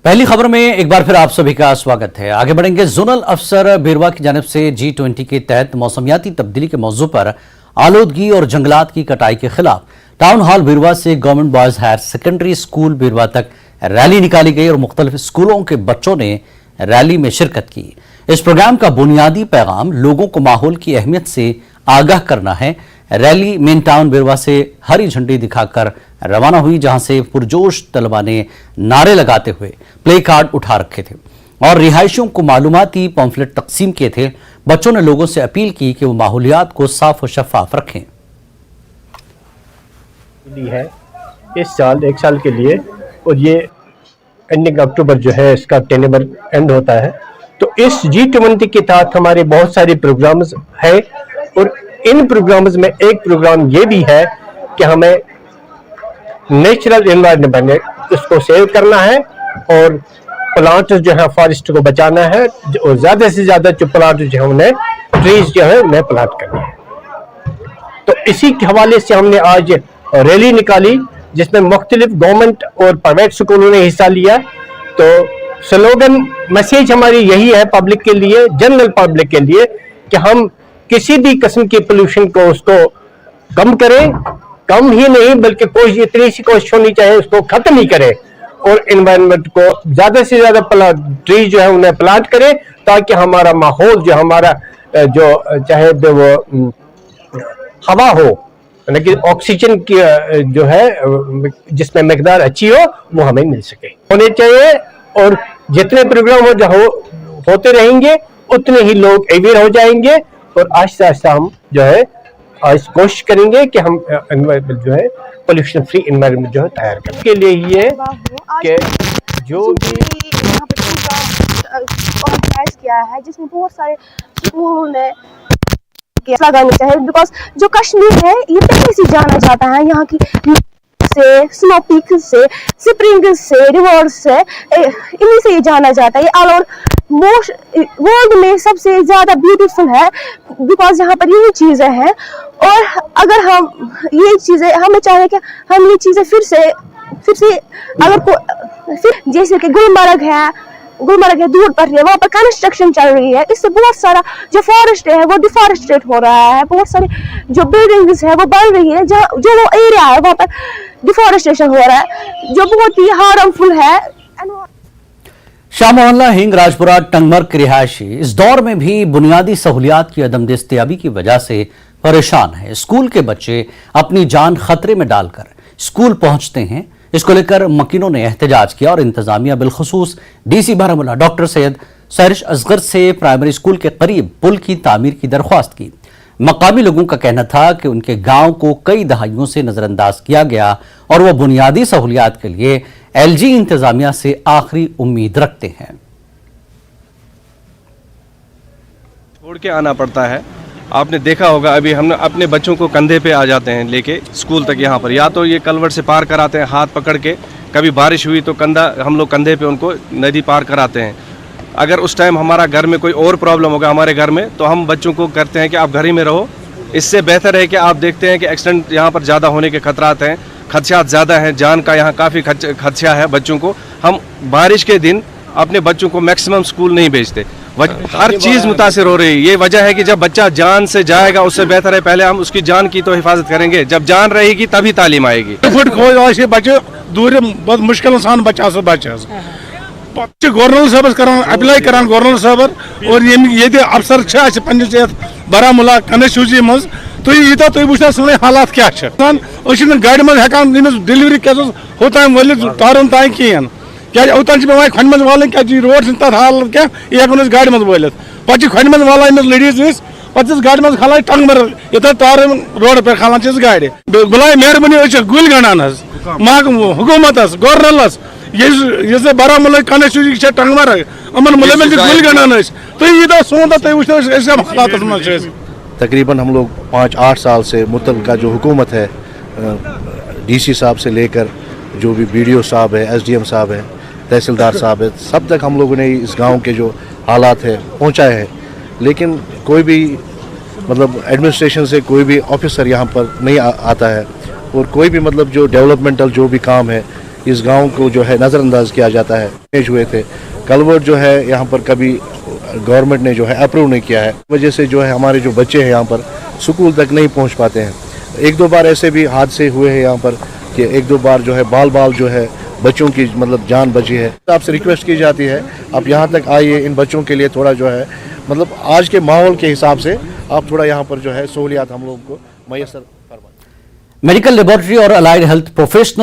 पहली खबर में एक बार फिर आप सभी का स्वागत है। आगे बढ़ेंगे। जोनल अफसर बीरवा की जानिब से G20 के तहत मौसमियाती तब्दीली के मौजू पर आलूदगी और जंगलात की कटाई के खिलाफ टाउन हॉल बीरवा से government boys higher secondary school Birwa तक रैली निकाली गई और मुख्तलिफ स्कूलों के बच्चों ने रैली में शिरकत की। इस प्रोग्राम का बुनियादी पैगाम लोगों को माहौल की अहमियत से आगाह करना है। रैली मेन टाउन बीरवा से हरी झंडी दिखाकर रवाना हुई, जहां से पुरजोश तलबा ने नारे लगाते हुए प्ले कार्ड उठा रखे थे और रिहायशियों को मालूमाती पम्फलेट तकसीम किए थे। बच्चों ने लोगों से अपील की कि वो माहौलियात को साफ और शफाफ रखें। है इस साल एक साल के लिए, और ये एंडिंग अक्टूबर जो है इसका टेनेबल एंड होता है। तो इस G20 के तहत हमारे बहुत सारे प्रोग्राम्स है, और इन प्रोग्राम्स में एक प्रोग्राम ये भी है कि हमें नेचुरल एनवायरनमेंट उसको सेव करना है और प्लांट जो है फॉरेस्ट को बचाना है, और ज्यादा से ज्यादा जो प्लांट जो है उन्हें ट्रीज जो है उन्हें प्लांट करना है। तो इसी के हवाले से हमने आज रैली निकाली, जिसमें मुख्तलिफ गवर्नमेंट और प्राइवेट स्कूलों ने हिस्सा लिया। तो स्लोगन मैसेज हमारी यही है पब्लिक के लिए, जनरल पब्लिक के लिए, कि हम किसी भी किस्म की पोल्यूशन को उसको कम करें, कम ही नहीं बल्कि कोई इतनी सी कोशिश होनी चाहिए उसको खत्म ही करें, और एनवायरनमेंट को ज्यादा से ज्यादा ट्री जो है उन्हें प्लांट करें, ताकि हमारा माहौल जो हमारा जो चाहे वो हवा हो, यानी ऑक्सीजन की जो है जिसमें मकदार अच्छी हो वो हमें मिल सके होने चाहिए। और जितने प्रोग्राम होते रहेंगे उतने ही लोग अवेयर हो जाएंगे, और आहिस्ता आहिस्ता हम जो है आज कोशिश करेंगे कि हम एनवायरनमेंट जो है पोल्यूशन फ्री एनवायरनमेंट जो है तैयार करने के लिए ये कि जो भी यहाँ पर ऑर्गेनाइज किया है, जिसमें बहुत सारे स्कूलों ने लगानी चाहिए। बिकॉज जो कश्मीर है ये पहले से जाना जाता है, यहाँ की से स्नो पीक से स्प्रिंग से रिवर से इन्हीं से ये जाना जाता है। ये ऑल ओवर मोस्ट वर्ल्ड में सबसे ज्यादा ब्यूटीफुल है, बिकॉज यहाँ पर यही चीजें हैं। और अगर हम ये चीजें हमें चाहिए कि हम ये चीजें फिर से अगर फिर जैसे कि गुलमर्ग है दूर पर है, वहाँ पर कंस्ट्रक्शन चल रही है, इससे बहुत सारा जो फॉरेस्ट है वो डिफॉरेस्टेट हो रहा है, बहुत सारी जो बिल्डिंग्स है वो बन रही है, जो वो एरिया है वहाँ पर डिफॉरेस्टेशन हो रहा है, जो बहुत ही हार्मफुल है। शाह मोहल्ला हिंग राजपुरा टंगमर्ग के रिहायशी इस दौर में भी बुनियादी सहूलियात की अदम दस्तयाबी की वजह से परेशान है। स्कूल के बच्चे अपनी जान खतरे में डालकर स्कूल पहुंचते हैं। इसको लेकर मकीनों ने एहतजाज किया और इंतजामिया बिलखुसूस DC बारामूला डॉक्टर सैयद सरिश असगर से प्राइमरी स्कूल के करीब पुल की तामीर की दरख्वास्त की। मकामी लोगों का कहना था कि उनके गांव को कई दहाइयों से नजरअंदाज किया गया और वो बुनियादी सहूलियात के लिए LG इंतजामिया से आखिरी उम्मीद रखते हैं। छोड़ के आना पड़ता है। आपने देखा होगा अभी हम अपने बच्चों को कंधे पे आ जाते हैं लेके स्कूल तक। यहाँ पर या तो ये कलवर्ट से पार कराते हैं हाथ पकड़ के, कभी बारिश हुई तो हम लोग कंधे पे उनको नदी पार कराते हैं। अगर उस टाइम हमारा घर में कोई और प्रॉब्लम होगा हमारे घर में, तो हम बच्चों को करते हैं कि आप घर ही में रहो। इससे बेहतर है कि आप देखते हैं कि एक्सीडेंट यहाँ पर ज़्यादा होने के खतरात हैं, खदशात ज़्यादा हैं, जान का यहाँ काफ़ी खदशा है बच्चों को। हम बारिश के दिन अपने बच्चों को मैक्सिमम स्कूल नहीं भेजते। हर चीज़ मुतासिर हो रही है। ये वजह है कि जब बच्चा जान से जाएगा उससे बेहतर है पहले हम उसकी जान की तो हिफाजत करेंगे। जब जान रहेगी तभी तालीम आएगी। बच्चे दूर बहुत मुश्किल सान बच्चा गवर्नर साहब कर अप्लाई करान गवर्नर साहब और ये अफसर पन्निस बारामूला कन्स्टिट्यूंसी मज यूत तुम वो सन हालात क्या गाड़ी मज हेकान डिलीवरी होतान वल तारुन तान कहें क्या ओतान पे खन मज वाल क्या रोड तक हाल क्या यह हेको गाड़ी मज वलित पे खन मज वाल लेडीज पे गाड़ी मज खाला टंगमर्ग ये तार रोड पे खालान गाड़ी बुलाए मेहरबानी गुल गंडान हुकूमत गवर्नर ये बारामूला कन्स्टिट्यूंसी टंगमर्ग अमन मुलमिल गुल गंडान तो यूत सोन हालात मज। तकरीबन हम लोग 5-8 साल से मुतल्लिका जो हुकूमत है DC साहब से लेकर जो भी BDO साहब है, SDM साहब है, तहसीलदार साहब है, सब तक हम लोगों ने इस गांव के जो हालात है पहुंचाए हैं, लेकिन कोई भी मतलब एडमिनिस्ट्रेशन से कोई भी ऑफिसर यहाँ पर नहीं आता है, और कोई भी मतलब जो डेवलपमेंटल जो भी काम है इस गांव को जो है नज़रअंदाज किया जाता है। डैमेज हुए थे कलवर्ट जो है यहाँ पर कभी गवर्नमेंट ने जो है अप्रूव नहीं किया है, वजह से जो है हमारे जो बच्चे हैं यहाँ पर स्कूल तक नहीं पहुँच पाते हैं। एक दो बार ऐसे भी हादसे हुए हैं यहाँ पर कि एक दो बार जो है बाल जो है बच्चों की मतलब जान बची है। आपसे रिक्वेस्ट की जाती है आप यहाँ तक आइए, इन बच्चों के लिए थोड़ा जो है मतलब आज के माहौल के हिसाब से आप थोड़ा यहाँ पर जो है सहूलियात हम लोगों को मैसर फरमाएं। मेडिकल लेबोरेटरी और अलाइड हेल्थ प्रोफेशनल